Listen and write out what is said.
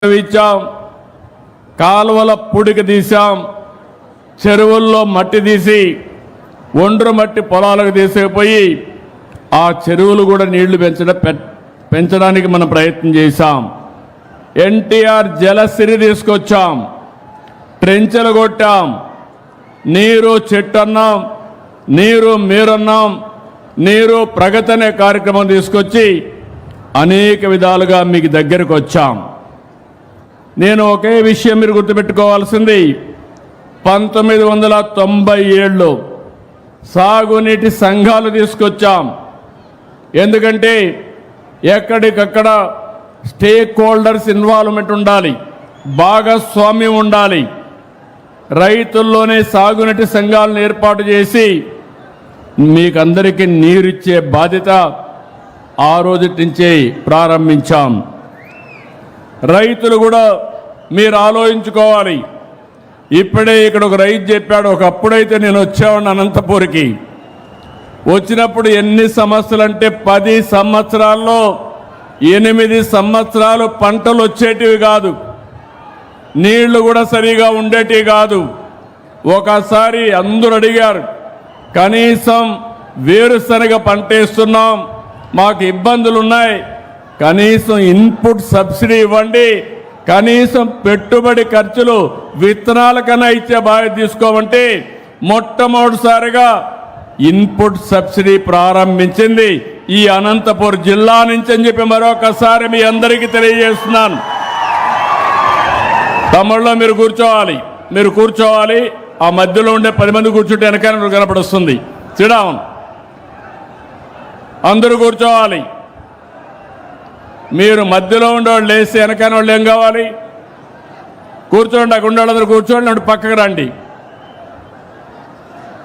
ఇచ్చాం, కాలువల పూడిక తీసాం, చెరువుల్లో మట్టి తీసి ఒండ్రు మట్టి పొలాలకు తీసేపోయి ఆ చెరువులు కూడా నీళ్లు పెంచడానికి మనం ప్రయత్నం చేశాం. ఎన్టీఆర్ జలసిరి తీసుకొచ్చాం, ట్రెంచెలు కొట్టాం, నీరు చెట్టు అన్నాం, నీరు మీరన్నాం, నీరు ప్రగతి అనే కార్యక్రమం తీసుకొచ్చి అనేక విధాలుగా మీకు దగ్గరకు వచ్చాం. నేను ఒకే విషయం మీరు గుర్తుపెట్టుకోవాల్సింది, 1997లో సాగునీటి సంఘాలు తీసుకొచ్చాం. ఎందుకంటే ఎక్కడికక్కడ స్టేక్ హోల్డర్స్ ఇన్వాల్వ్మెంట్ ఉండాలి, భాగస్వామ్యం ఉండాలి. రైతుల్లోనే సాగునీటి సంఘాలను ఏర్పాటు చేసి మీకందరికీ నీరిచ్చే బాధ్యత ఆ రోజు నుంచే ప్రారంభించాం. రైతులు కూడా మీరు ఆలోచించుకోవాలి. ఇప్పుడే ఇక్కడ ఒక రైతు చెప్పాడు, ఒకప్పుడైతే నేను వచ్చాను అనంతపూర్కి, వచ్చినప్పుడు ఎన్ని సమస్యలు అంటే 10 సంవత్సరాల్లో 8 సంవత్సరాలు పంటలు వచ్చేటివి కాదు, నీళ్లు కూడా సరిగా ఉండేటివి కాదు. ఒకసారి అందరూ అడిగారు, కనీసం వేరుశనగ పంట వేస్తున్నాం, మాకు ఇబ్బందులు ఉన్నాయి, కనీసం ఇన్పుట్ సబ్సిడీ ఇవ్వండి, కనీసం పెట్టుబడి ఖర్చులు విత్తనాల కన్నా ఇచ్చే బాధ్యత తీసుకోమంటే మొట్టమొదటిసారిగా ఇన్పుట్ సబ్సిడీ ప్రారంభించింది ఈ అనంతపూర్ జిల్లా నుంచి అని చెప్పి మరొకసారి మీ అందరికీ తెలియజేస్తున్నాను. తమిళలో మీరు కూర్చోవాలి. ఆ మధ్యలో ఉండే 10 మంది కూర్చుంటే వెనకాల కనపడుస్తుంది. సిడౌన్, అందరూ కూర్చోవాలి. మీరు మధ్యలో ఉండేవాళ్ళు లేసి వెనకాల వాళ్ళు ఏం కావాలి? కూర్చోండి, అక్కడ ఉండేవాళ్ళందరూ కూర్చోండి, పక్కకు రండి.